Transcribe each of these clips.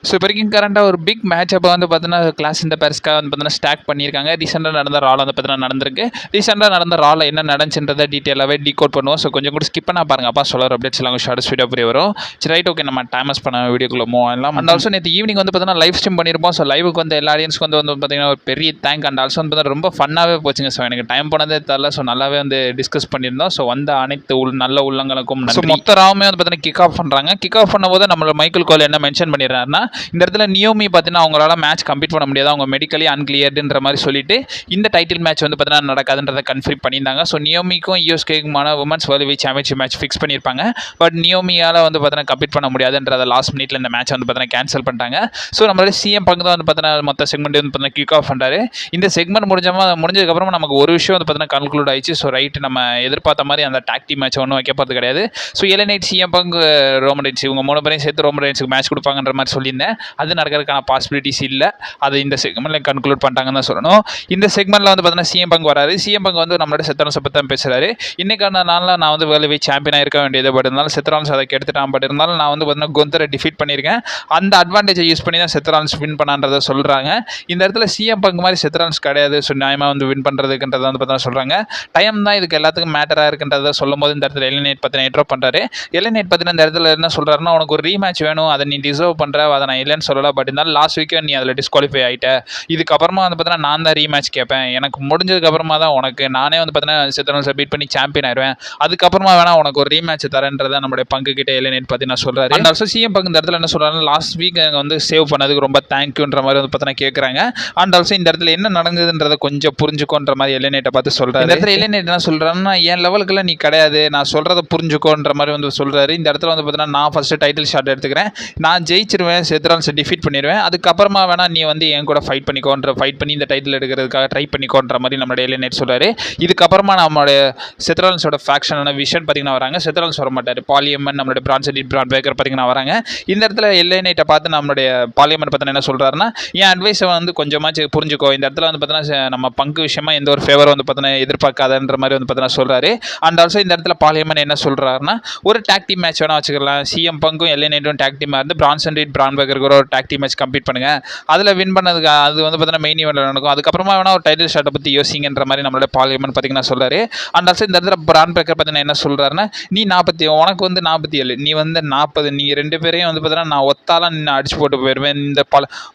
So இப்போ வரைக்கும் கரண்ட்டாக ஒரு பிக் மேட்ச் அப்போ வந்து பார்த்தீங்கன்னா கிளாஸ் இந்த பெருஸ்க்காக வந்து பார்த்தீங்கன்னா ஸ்டாக் பண்ணியிருக்காங்க. ரீசெண்டாக நடந்த ரால வந்து பார்த்தீங்கன்னா நடந்திருக்கு. ரீசெண்டாக நடந்த ரால என்ன நடந்துச்சுன்றதை டீட்டெயிலாகவே டீகோட் பண்ணுவோம். ஸோ கொஞ்சம் கூட ஸ்கிப் பண்ணா பாருங்க. அப்பா சொல்கிற அப்டேட்ஸ் எல்லாம் ஷார்ட்ஸ் வீடியோ புரிய வரும். சரி ரைட் ஓகே, நம்ம டைமஸ் பண்ண வீடியோக்குள்ள மூவ் ஆகலாம். அண்ட் ஆல்சோ நேற்று ஈவினிங் வந்து பார்த்தீங்கன்னா லைவ் ஸ்ட்ரீம் பண்ணியிருப்போம். ஸோ லைவுக்கு வந்து எல்லா ஆடியன்ஸ்க்கு வந்து பார்த்தீங்கன்னா ஒரு பெரிய தேங்க். அண்ட் ஆல்சோ வந்து பார்த்தீங்கன்னா ரொம்ப ஃபன்னாகவே போச்சுங்க. ஸோ எனக்கு டைம் போனதே தெரியல. ஸோ நல்லாவே வந்து டிஸ்கஸ் பண்ணியிருந்தோம். ஸோ வந்த அனைத்து நல்ல உள்ளங்களுக்கும் ஸோ மொத்த ராவுமே வந்து பார்த்தீங்கன்னா கிக் ஆஃப் பண்ணுறாங்க. கிக் ஆஃப் பண்ணும்போது நம்மளோட மைக்கேல் கோல் என்ன மென்ஷன் பண்ணிடுறாருன்னா, இந்த இடத்துல நியோமி பார்த்தீங்கன்னா அவங்களால மேட்ச் கம்ப்ளீட் பண்ண முடியாது, அவங்க மெடிக்கலி அன்கிளியர்டுன்ற மாதிரி சொல்லிட்டு இந்த டைட்டில் மேட்ச் வந்து பார்த்தீங்கன்னா நடக்காதுன்றதை கன்ஃபார்ம் பண்ணியிருந்தாங்க. ஸோ நியோமிக்கும் யூஎஸ்கேக்குமான women's world weight championship match fix பண்ணியிருப்பாங்க. பட் நியோமியால் வந்து பார்த்தீங்கன்னா கம்ப்ளீட் பண்ண முடியாதுன்றதை லாஸ்ட் மினிட்ல இந்த மேட்ச் வந்து பார்த்தீங்கன்னா கேன்சல் பண்ணிட்டாங்க. ஸோ நம்மளோட சிஎம் பங்கு தான் வந்து பார்த்தீங்கன்னா மொத்த செக்மெண்ட் வந்து பார்த்தீங்கன்னா கிக் ஆஃப் பண்ணுறாரு. இந்த செக்மெண்ட் முடிஞ்சதுக்கப்புறம் நமக்கு ஒரு விஷயம் வந்து பார்த்தீங்கன்னா கன்க்ளூட் ஆயிடுச்சு. ஸோ ரைட், நம்ம எதிர்பார்த்த மாதிரி அந்த டாக் டீம் மேட்ச் ஒன்றும் வைக்க போகிறது கிடையாது. ஸோ எல்ஏ நைட் சிஎம் பங்கு ரோமன் ரெயின்ஸ் இவங்க 3 பேரையும் சேர்த்து ரோமன் ரெயின்ஸுக்கு மேட்ச் கொடுப்பாங்கன்ற மாதிரி சொல்லியிருந்தேன். அது நடக்கிறதுக்கான பாசிபிலிட்டிஸ் இல்லை. அது இந்த செக்மெண்ட்ல கன்க்ளூட் பண்ணிட்டாங்கன்னு தான் சொல்லணும். இந்த செக்மெண்ட்ல வந்து பார்த்தீங்கன்னா சிஎம் பங்கு வராரு. சிஎம் பங்கு வந்து நம்மளோட செத்ரான்ஸ் பற்றி தான் பேசுறாரு. இன்னைக்கான நாளில் நான் வந்து வேர்ல்டு வெயிட் சாம்பியனாக இருக்க வேண்டியது, பட் இருந்தாலும் செத்ரான்ஸ் அதை கெடுத்துட்டான். பட் இருந்தாலும் நான் வந்து பார்த்தீங்கன்னா குந்தரை டிஃபீட் பண்ணியிருக்கேன். அந்த அட்வான்டேஜை யூஸ் பண்ணி தான் செத்ரான்ஸ் வின் பண்ணான்றதை சொல்கிறாங்க. இந்த இடத்துல சிஎம் பங்கு மாதிரி செத்ரான்ஸ் கிடையாது. ஸோ நியாயமாக வந்து வின் பண்ணுறதுக்குன்றதை வந்து பார்த்தீங்கன்னா சொல்கிறாங்க. டைம் தான் இதுக்கு எல்லாத்துக்கும் மேட்டராக இருக்குன்றதை சொல்லும் போது இந்த இடத்துல எலினேட் பார்த்தீங்கன்னா இன்ட்ரோ பண்ணுறாரு. எலினேட் பார்த்தீங்கன்னா இந்த இடத்துல என்ன சொல்கிறாருன்னா, உனக்கு ஒரு ரீமேட்ச் வேணும், அதை நீ டிசர்வ் பண்ணுற, அதை நான் இல்லைன்னு சொல்லலை. பட் இருந்தாலும் லாஸ்ட் வீக்கே நீ அதில் டிஸ்குவாலிஃபை ஆகிட்ட. இதுக்கப்புறமா வந்து பார்த்தீங்கன்னா நான் தான் ரீமேட்ச் கேட்பேன். எனக்கு முடிஞ்சதுக்கப்புறமா தான் உனக்கு நானே வந்து பார்த்தீங்கன்னா செத்ரான்ஸை பீட் பண்ணி சாம்பியன் ஆயிடுவேன். அதுக்கப்புறமா வேணா உனக்கு ஒரு ரீமேட்ச் தரேன்றதை நம்மளுடைய பங்கு கிட்ட எலினேட் பார்த்தீங்கன்னா சொல்கிறாரு. அண்ட் ஆல்சோ சிஎம் பங்கு இந்த இடத்துல என்ன சொல்கிறாருன்னா, லாஸ்ட் வீக் எனக்கு வந்து சேவ் பண்ணதுக்கு ரொம்ப தேங்க்யூன்ற மாதிரி வந்து பார்த்தீங்கன்னா கேட்குறாங்க. அண்ட் ஆல்சோ இந்த இடத்துல என்ன நடந்ததுன்றதை கொஞ்சம் புரிஞ்சுக்கோன்ற மாதிரி எலினேட்டை பார்த்து சொல்கிறாரு. இந்த இடத்துல எலினேட் என்ன சொல்கிறாருன்னா, என் லெவலுக்குலாம் நீ கிடையாது, நான் சொல்கிறத புரிஞ்சுக்கோன்ற மாதிரி வந்து சொல்கிறாரு. இந்த இடத்துல வந்து பார்த்தீங்கன்னா நான் ஃபஸ்ட்டு டைட்டில் ஷாட் எடுத்துக்கிறேன், நான் ஜெயிச்சிருவேன், செத்ரான்ஸை டிஃபீட் பண்ணிடுவேன், அதுக்கப்புறமா வேணா நீ வந்து என் கூட ஃபைட் பண்ணி இந்த டைட்டில் எடுக்கிறதுக்காக ட்ரை பண்ணிக்கோன்ற மாதிரி நம்மளுடைய எலினேட் சொல்கிறாரு. இதுக்கப்புறமா நம்மளுடைய செத்ரான்ஸோட ஃபேக்ஷனான விஷன் பார்த்தீங்கன்னா வராங்க. செத்ரான்ஸ் வர மாட்டார், பாலியம்மன் நம்மளுடைய பிரான்சன் பிரான் பேக்கர் பார்த்தீங்கன்னா வராங்க. இந்த இடத்துல எலினேட்டை பார்த்து நம்மளுடைய பாலியம்மன் பார்த்தீங்கன்னா என்ன சொல்கிறாருன்னா, என் அட்வைஸை வந்து கொஞ்சமாச்சு புரிஞ்சுக்கோ, இந்த இடத்துல வந்து பார்த்தீங்கன்னா நம்ம பங்கு விஷயமா எந்த ஒரு ஃபேவர் வந்து பார்த்தீங்கன்னா எதிர்பார்க்காதன்ற மாதிரி வந்து பார்த்தீங்கன்னா சொல்கிறாரு. அண்ட் ஆல்சோ இந்த இடத்துல பாலியம்மன் என்ன சொல்கிறாருன்னா, ஒரு டாக் டீம் மேட்ச் வேணா வச்சுக்கலாம், சிஎம் பங்கும் எல்ஏனேட்டும் டாக் டீமாக இருந்து பிரான்சன் ரீட் பிரான் பேக்கருக்கு ஒரு டாக் டீம் மேட்ச் கம்ப்ளீட் பண்ணுங்க, அதில் வின் பண்ணதுக்கு அது வந்து பார்த்தீங்கன்னா மெயின் ஈவெண்ட்டில் நடக்கும், அதுக்கப்புறமா வேணா ஒரு டைட்டில் ஷாட்டை பற்றி யோசிங்கன்ற மாதிரி நம்மளோட பாலியம்மன் பார்த்தீங்கன்னா சொல்கிறாரு. அண்ட் ஆல்சோ இந்த இடத்துல பிரான் பேக்கர் பார்த்தீங்கன்னா என்ன சொல்கிறாருன்னா, நீ 40, உனக்கு வந்து 47, நீ வந்து 40, நீங்கள் 2 பேரையும் வந்து பார்த்தீங்கன்னா நான் ஒத்தாலாம் நின்று அடிச்சு போட்டு போயிடுவேன், இந்த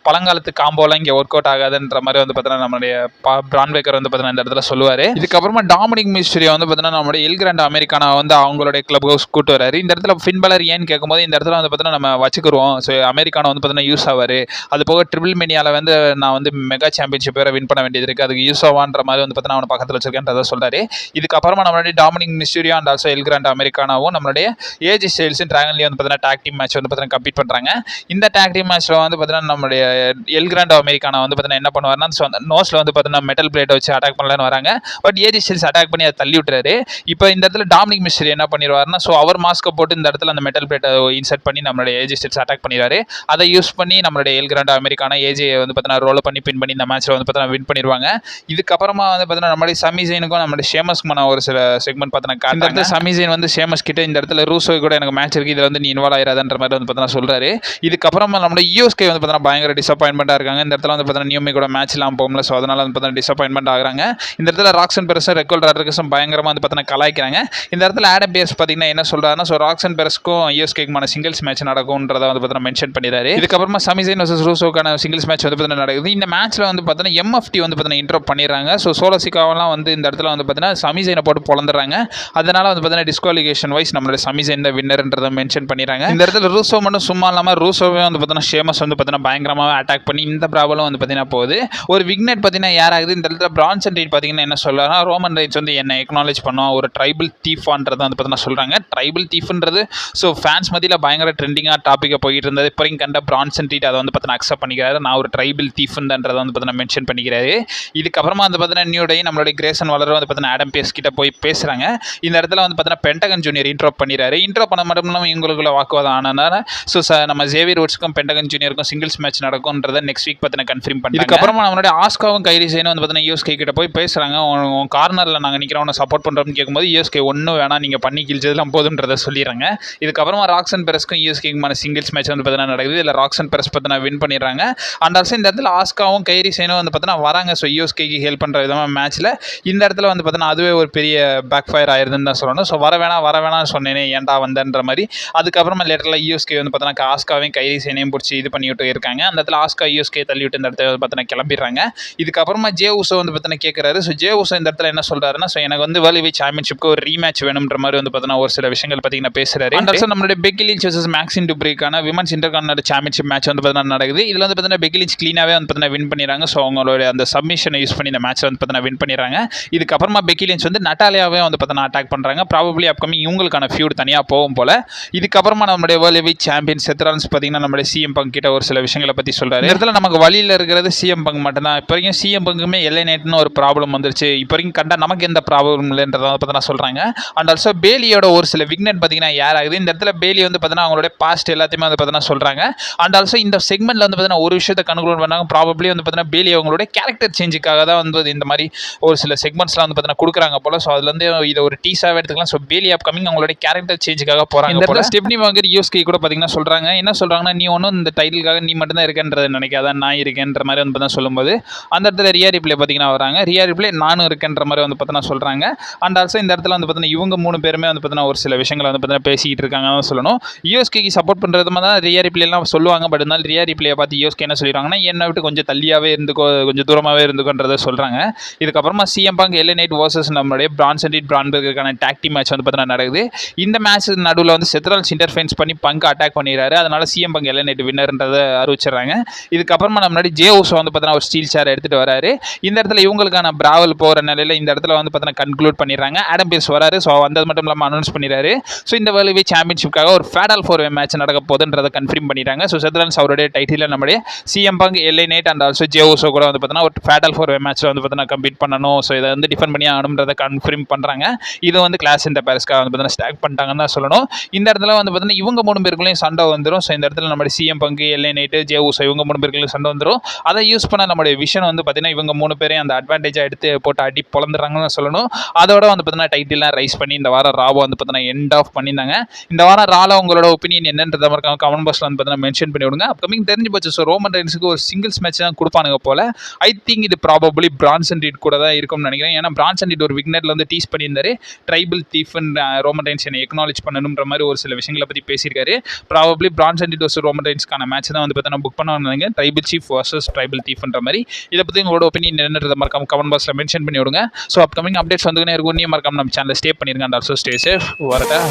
பழங்காலத்து காம்போலாம் இங்கே ஒர்க் அவுட் ஆகாதுன்ற மாதிரி வந்து பார்த்தீங்கன்னா நம்மளுடைய பிரான் பேக்கர் வந்து பார்த்தீங்கன்னா இந்த இடத்துல சொல்லுவார். இதுக்கப்புறமா டாமினிக் மிஸ்டரியோ வந்து பார்த்தீங்கன்னா நம்மளுடைய எல் கிராண்ட் அமெரிக்கானா வந்து அவங்களுடைய கிளப் ஹவுஸ் கூட்டு வராரு. இந்த இடத்துல ஃபின் பலர் ஏன்னு கேட்கும்போது இந்த இடத்துல வந்து பார்த்தீங்கன்னா நம்ம வச்சுக்கிறோம், ஸோ அமெரிக்கானா வந்து பார்த்தீங்கன்னா யூஸ் ஆவார், அது போக ட்ரிபிள் மேனியாவில் வந்து நான் வந்து மெகா சாம்பியன்ஷிப் வேறு வின் பண்ண வேண்டியது இருக்குது, அதுக்கு யூஸ் ஆவான்ற மாதிரி வந்து பார்த்தீங்கன்னா அவனை பக்கத்தில் வச்சிருக்கேன்றதை சொல்கிறாரு. இதுக்கப்புறமா நம்மளுடைய Dominik Mysterio and also El Grande அமெரிக்கானாவும் நம்மளுடைய ஏஜி ஸ்டைல்ஸும் டிராகன்லேயே வந்து பார்த்தீங்கன்னா டாக் டீம் மேட்ச் வந்து பார்த்தீங்கன்னா கம்ப்ளீட் பண்ணுறாங்க. இந்த டாக் டீம் மேட்ச்சில் வந்து பார்த்தீங்கன்னா நம்மளுடைய எல் கிராண்ட் அமெரிக்கானா வந்து பார்த்தீங்கன்னா என்ன பண்ணுவார்னா, நோஸில் வந்து பார்த்தீங்கன்னா மெட்டல் பிளேட்டை வச்சு அட்டாக் பண்ணலான்னு வராங்க. பட் ஏஜி ஸ்டைல்ஸ் அட்டாக் பண்ணி அதை தள்ளி விட்டுறாரு. இப்போ இந்த இடத்துல டாமினிக் மிஸ்டரி என்ன பண்ணிடுவார்னா, ஸோ அவர் மாஸ்க்கை போட்டு இந்த இடத்துல அந்த மெட்டல் பிளேட்டை இன்சர்ட் பண்ணி நம்மளுடைய ஏஜி ஸ்டைல்ஸ் அட்டாக் பண்ணிடுவார். அதை யூஸ் பண்ணி நம்மளுடைய எல் கிராண்ட் அமெரிக்கானா ஏஜி வந்து பார்த்தீங்கன்னா ரோல் பண்ணி பின் பண்ணி இந்த மேட்ச்சில் வந்து பார்த்தீங்கன்னா வின் பண்ணிடுவாங்க. இதுக்கப்புறமா வந்து பார்த்தீங்கன்னா நம்மளுடைய சமிசைனுக்கும் நம்மளுடைய ஷேமஸ்க்குமான ஒரு சில செக்மெண்ட் பார்த்தீங்கன்னா இந்த இடத்துல சமிசைன் வந்து ஷேமஸ் கிட்ட இந்த இடத்துல ரூசோ கூட எனக்கு மேட்ச் இருக்குது, இதில் வந்து நீ இன்வால்வ் ஆயிராதன்ற மாதிரி வந்து பார்த்தீங்கன்னா சொல்கிறாரு. இதுக்கப்புறமா நம்மளுடைய யூஎஸ்கே வந்து பார்த்தீங்கன்னா பயங்கர டிசப்பாயின்மெண்ட்டாக இருக்காங்க. இந்த இடத்துல வந்து பார்த்தீங்கன்னா நியூமி கூட மேட்ச் இல்லாமல் போகும்ல, ஸோ அதனால் வந்து பார்த்தீங்கன்னா டிசப்பாயின்மெண்ட் ஆகிறாங்க. இந்த இடத்துல ராக்சன் பெரஸும் ரெக்கோல் ராட்ரிகஸும் பயங்கரமாக வந்து பார்த்தீங்கன்னா கலாய்க்கிறாங்க. இந்த இடத்துல ஆடம் பியர்ஸ் பார்த்தீங்கன்னா என்ன சொல்கிறாருன்னா, ஸோ ராக்சன் பெரஸ்க்கும் யூஎஸ்கேக்குமான சிங்கிள்ஸ் மேட்ச் நடக்கும்ன்றதை வந்து பார்த்தீங்கன்னா மென்ஷன் பண்ணிடுறாரு. இதுக்கப்புறமா சமிசைன் வர்சஸ் ரூசோக்கான சிங்கிள்ஸ் மேட்ச் வந்து பார்த்தீங்கன்னா நடக்குது. இந்த மேட்ச்சில் வந்து பார்த்தீங்கன்னா எம்எஃப்டி வந்து பார்த்தீங்கன்னா இன்ட்ரோ பண்ணிடுறாங்க. ஸோ சோலோசிக்காவெல்லாம் வந்து இந்த இடத்துல வந்து பார்த்தீங்கன்னா சமிசைனை போட்டு பொழந்துடுறாங்க. அதனால வந்து பார்த்தீங்கன்னா டிஸ்குவாலிஃபிகேஷன் வைஸ் நம்மளுடைய சமிசைன் தான் வின்னர்ன்றதை மென்ஷன் பண்ணிடுறாங்க. இந்த இடத்துல ரூசோ மட்டும் சும்மா இல்லாமல் ரூசோவே வந்து பார்த்தீங்கன்னா ஷேமஸ் வந்து பார்த்தீங்கன்னா பயங்கரமாக அட்டாக் பண்ணி இந்த ப்ராப்ளம் வந்து பார்த்தீங்கன்னா போகுது. ஒரு விக்னெட் பார்த்தீங்கன்னா யாராகுது இந்த இடத்துல பிரான்சன் ரீட் பார்த்தீங்கன்னா என்ன சொல்றாருன்னா, ரோமன் ரைட்ஸ் வந்து என்ன எக்னாலேஜ் பண்ணுவோம், ஒரு ட்ரைபிள் தீஃபான்றதை வந்து பார்த்தீங்கன்னா சொல்கிறாங்க. ட்ரைபிள் தீஃப்ன்றது ஸோ ஃபேன்ஸ் மத்தியில் பயங்கர ட்ரெண்டிங்காக டாப்பிக்காக போயிட்டு இருந்தது. இப்போ கண்ட பிரான்சன் ரீட் அதை வந்து பார்த்தீங்கன்னா அக்செப்ட் பண்ணிக்கிறாரு. நான் ஒரு ட்ரைபிள் தீஃப்ன்றதை வந்து பார்த்தீங்கன்னா மென்ஷன் பண்ணிக்கிறாரு. இதுக்கப்புறமா வந்து பார்த்தீங்கன்னா நியூ டே நம்மளுடைய கிரேசன் வாலர் வந்து பார்த்தீங்கன்னா ஆடம் பியர்ஸ் கிட்ட போய் பேசுகிறாங்க. இந்த இடத்துல வந்து பார்த்தீங்கன்னா பென்டகன் ஜூனியர் இன்ட்ரோ பண்ணிடுறாரு. இன்ட்ரோ பண்ண மட்டும் இல்லாமல் இவங்களுக்குள்ள வாக்குவாதம் ஆனதுனால ஸோ நம்ம ஜேவியர் வுட்ஸ்க்கும் பென்டகன் ஜூனியருக்கும் சிங்கிள்ஸ் மேட்ச் நடக்கும்ன்றதை நெக்ஸ்ட் வீக் பார்த்தீங்கன்னா கன்ஃபார்ம் பண்ணி இதுக்கப்புறமா நம்மளுடைய ஆஸ்காவும் கைரி சேனும் வந்து பார்த்தீங்கன்னா யூஎஸ்கே கிட்ட போய் பேசுகிறாங்க. உன் கார்னரில் நாங்கள் நிற்கிறோம் சப்போர்ட் பண்ணுறோம்னு கேட்கும்போது யூஎஸ்கே ஒன்றும் வேணாம், நீங்கள் பண்ணி கிழிச்சதுலாம் போதுன்றதை சொல்லிடுறாங்க. இதுக்கப்புறமா ராக்சன் பெரஸ்க்கும் யூஎஸ்கேக்குமான சிங்கிள்ஸ் மேட்ச் வந்து பார்த்தீங்கன்னா நடக்குது. நடக்குது. இதில் ராக்ஸன் பெரஸ் பார்த்தீங்கன்னா வின் பண்ணிடுறாங்க. அண்ட் ஆல்சோ இந்த இடத்துல ஆஸ்காவும் கைரி சேனும் வந்து பார்த்தீங்கன்னா வராங்க. ஸோ யூஎஸ்கேக்கு ஹெல்ப் பண்ணுற விதமாக மேட்ச்சில் இந்த இடத்துல வந்து பார்த்தீங்கன்னா அதுவே ஒரு பெரிய பேக் ஃபயர் ஆயிருதுன்னு தான் சொல்லணும். ஸோ வர வேணாம்னு சொன்னேனே ஏன்டா வந்தன்ற மாதிரி. அதுக்கப்புறமா லேட்டரில் யூஎஸ்கே வந்து பார்த்தீங்கன்னா ஆஸ்காவையும் கைரி சேனையும் பிடிச்சி இது பண்ணிவிட்டு இருக்காங்க. அந்த இடத்துல ஆஸ்கா யூஎஸ்கே தள்ளிவிட்டு இந்த இடத்துல பார்த்தீங்கன்னா கிளம்பிடுறாங்க. இதுக்கப்புறமா ஜே உசோ வந்து பார்த்தீங்கன்னா கேட்குறாரு. ஸோ ஜே உசோ இந்த இடத்துல என்ன சொல்கிறாருன்னா, ஸோ எனக்கு வந்து வேர்ல்ட் ஹெவிவெயிட் சாம்பியன்ஷிப்க்கு ஒரு ரீமேட்ச் வேணும்ன்ற மாதிரி வந்து பார்த்தீங்கன்னா ஒரு சில விஷயங்கள் பார்த்தீங்கன்னா பேசுறாரு. அண்ட் ஆல்சோ நம்மளுடைய பெக்கி லிஞ்ச் வர்சஸ் மேக்ஸின் டுப்ரிக்கான விமன்ஸ் இன்டர்கான்டினென்டல் சாம்பியன்ஷிப் மேட்ச் வந்து பார்த்தீங்கன்னா நடக்குது. இதில் வந்து பார்த்தீங்கன்னா பெக்கி லிஞ்ச் க்ளீனாகவே வந்து பார்த்தீங்கன்னா வின் பண்ணிடுறாங்க. ஸோ அவங்களோட அந்த சப்மிஷனை யூஸ் பண்ணி இந்த மேட்ச் வந்து பார்த்தீங்கன்னா வின் பண்ணிடுறாங்க. இதுக்கப்புறமா பெக்கி லிஞ்ச் வந்து நட்டாலியாவே வந்து பார்த்தீங்கன்னா அட்டாக் பண்ணுறாங்க. ப்ராபப்ளி அப்கமிங் இவங்களுக்கான ஃபியூட் தனியாக போகும் போல. இதுக்கப்புறமா நம்மளுடைய வேர்ல்ட் ஹெவிவெயிட் சாம்பியன் செத் ராலின்ஸ் பார்த்தீங்கன்னா நம்மளுடைய சிஎம் பங்க் கிட்ட ஒரு சில விஷயங்களை பற்றி சொல்றாரு. இந்த இடத்துல நமக்கு வழியில் இருக்கிறது சிஎம் பங்க் மட்டும்தான். இப்போ வரைக்கும் சிஎம் பங்குமே எல்லை நைட்னு ஒரு ப்ராப்ளம் வந்துருச்சு. இப்போ வரைக்கும் கண்டா நமக்கு எந்த ப்ராப்ளம் இல்லைன்றதை பார்த்தீங்கன்னா சொல்றாங்க. அண்ட் ஆல்சோ பேலியோட ஒரு சில விக்னெட் பார்த்தீங்கன்னா யார் ஆகுது. இந்த இடத்துல பேலி வந்து பார்த்தீங்கன்னா அவங்களோட பாஸ்ட் எல்லாத்தையுமே வந்து பார்த்தீங்கன்னா சொல்றாங்க. அண்ட் ஆல்சோ இந்த செக்மெண்ட்ல வந்து பார்த்தீங்கன்னா ஒரு விஷயத்தை கன்க்ளூட் பண்ணாங்க. ப்ராபப்ளி வந்து பார்த்தீங்கன்னா பேலி அவங்களோட கேரக்டர் சேஞ்சுக்காக தான் வந்து இந்த மாதிரி ஒரு சில செக்மெண்ட்ஸ்லாம் வந்து பார்த்தீங்கன்னா கொடுக்குறாங்க போல. ஸோ அதுல இருந்து இதை ஒரு டீஸாவே எடுத்துக்கலாம். ஸோ பேலி அப்கமிங் அவங்களோட கேரக்டர் சேஞ்சுக்காக போறாங்க. இந்த இடத்துல ஸ்டெப்னி வாங்கர் யூஎஸ்கே கூட பார்த்தீங்கன்னா சொல்றாங்க. என்ன சொல்றாங்கன்னா, நீ ஒன்றும் இந்த டைட்டிலுக்காக நீ மட்டும் தான் இருக்கன்றதை நினைக்காத, நான் இருக்கேன்ற மாதிரி வந்து பார்த்தீங்கன்னா சொல்லும்போது அந்த இடத்துல ரியா ரிப்ளே பார்த்தீங்கன்னா வராங்க. ரியா ரிப்ளே நானும் இருக்கேன்ற மாதிரி வந்து பார்த்தீங்கன்னா சொல்றாங்க. அண்ட் ஆல்சோ இந்த இடத்துல வந்து பார்த்தீங்கன்னா இவங்க 3 பேருமே வந்து பார்த்தீங்கன்னா ஒரு சில விஷயங்களை வந்து பார்த்தீங்கன்னா பேசிக்கிட்டு இருக்காங்கன்னு சொல்லணும். யூஎஸ்கேக்கு சப்போர்ட் பண்ணுறது மாதிரி தான் ரியா ரிப்ளே எல்லாம் சொல்லுவாங்க. பட் இருந்தாலும் ரியா ரிப்ளே பார்த்து யூஎஸ்கே என்ன சொல்லிடுறாங்கன்னா, என்னை விட்டு கொஞ்சம் தள்ளியாவே இருந்துக்கோ, கொஞ்சம் தூரமாகவே இருந்துக்கோன்றதை சொல்றாங்க. இதுக்கப்புறமா CM Punk LA Knight versus நம்மளுடைய பிரான்சன் ரீட் பிரான்பர்கருக்கான டாக் டீம் மேட்ச் வந்து பார்த்தீங்கன்னா நடக்குது. இந்த மேட்ச் நடுவில் வந்து செத் ராலின்ஸ் இன்டர்ஃபெரன்ஸ் பண்ணி பங்க் அட்டாக் பண்ணிடுறாரு. அதனால சிஎம் பங்க் எல்ஏ நைட் வின்னர்ன்றதை அறிவிச்சிடுறாங்க. இதுக்கப்புறமா நம்ம முன்னாடி ஜே உசோ வந்து பார்த்தீங்கன்னா ஒரு ஸ்டீல் சேர் எடுத்துட்டு வராரு. இந்த இடத்துல இவங்களுக்கான பிராவல் போகிற நிலையில் இந்த இடத்துல வந்து பார்த்தீங்கன்னா கன்க்ளூட் பண்ணிடுறாங்க. ஆடம் பீர்ஸ் வராரு. ஸோ வந்தது மட்டும் இல்லாமல் அனௌன்ஸ் பண்ணிடுறாரு. ஸோ இந்த வேர்ல்ட் ஹெவிவெயிட் சாம்பியன்ஷிப்காக ஒரு ஃபேடல் 4 மேட்ச் நடக்க போகுதுன்றதை கன்ஃபார்ம் பண்ணிட்டாங்க. ஸோ செத் ராலின்ஸ் அவருடைய டைட்டில் நம்முடைய CM Punk LA night and also J உசோ கூட வந்து பார்த்தீங்கன்னா ஒரு ஃபேடல் 4 மேட்ச்சில் வந்து பார்த்தீங்கன்னா கம்ப்ளீட் பண்ணணும். ஸோ இதை வந்து டிஃபெண்ட் பண்ணி ஆகணுன்றதை கன்ஃபார்ம் பண்ணுறாங்க. இது வந்து கிளாஸ் இந்த பேரிஸ்க்காக வந்து பார்த்தீங்கன்னா ஸ்டாக் பண்ணிட்டாங்கன்னு தான் சொல்லணும். இந்த இடத்துல வந்து பார்த்தீங்கன்னா இவங்க 3 பேருக்குள்ளேயும் சண்டை வந்துடும். ஸோ இந்த இடத்துல நம்மளுடைய CM Punk LA night J உசோ இவங்க 3 பேருக்குள்ளேயும் சண்டை வந்துடும். அதை யூஸ் பண்ண நம்மளுடைய விஷன் வந்து பார்த்தீங்கன்னா இவங்க 3 பேரையும் அந்த அட்வான்டேஜாக எடுத்து போட்டு அடி பொழந்துறாங்கன்னு சொல்லணும். அதோட வந்து பார்த்தீங்கன்னா டைட்டில்லாம் ரைஸ் பண்ணி இந்த வாரம் ராவோ வந்து பார்த்தீங்கன்னா எண்ட் ஆஃப் பண்ணியிருந்தாங்க. இந்த வாரம் ரால உங்களோட ஒப்பீனியன் என்னன்றத கமெண்ட் பாக்ஸில் வந்து பார்த்தீங்கன்னா மென்ஷன் பண்ணி விடுங்க. அப்கமிங் தெரிஞ்சு போச்சு. ஸோ ரோமன் ரெயின்ஸுக்கு ஒரு சிங்கிள்ஸ் மேட்ச் தான் கொடுப்பானுங்க போல. ஐ திங்க் இது ப்ராபப்ளி பிரான்சன் ரீட் கூட தான் இருக்கும்னு நினைக்கிறேன். ஏன்னா பிரான்சன் ரீட் ஒரு விக்னெட்ல வந்து டீஸ் பண்ணியிருந்தாரு. ட்ரைபிள் தீஃப்னு ரோமன் ரெயின்ஸ் என்னை எக்னாலேஜ் பண்ணணுன்ற மாதிரி ஒரு சில விஷயங்களை பற்றி பேசியிருக்காரு. Probably Bronson Reed versus Roman ரெயின்ஸ்க்கான மேட்ச் தான் வந்து பார்த்தீங்கன்னா புக் பண்ணுவாங்க. ட்ரைபிள் சீஃப் வர்சஸ் ட்ரைபிள் தீஃப்ன்ற மாதிரி. இதை பற்றி உங்களோட ஒப்பீனியன் என்னன்றதை மறக்காம கமெண்ட் பாக்ஸில் மென்ஷன் பண்ணி விடுங்க. ஸோ அப்கமிங் அப்டேட்ஸ் வந்துனே இருக்கும். நீ மறக்காம நம்ம சேனலை ஸ்டே பண்ணிருங்க. And also stay safe. வரட்டா.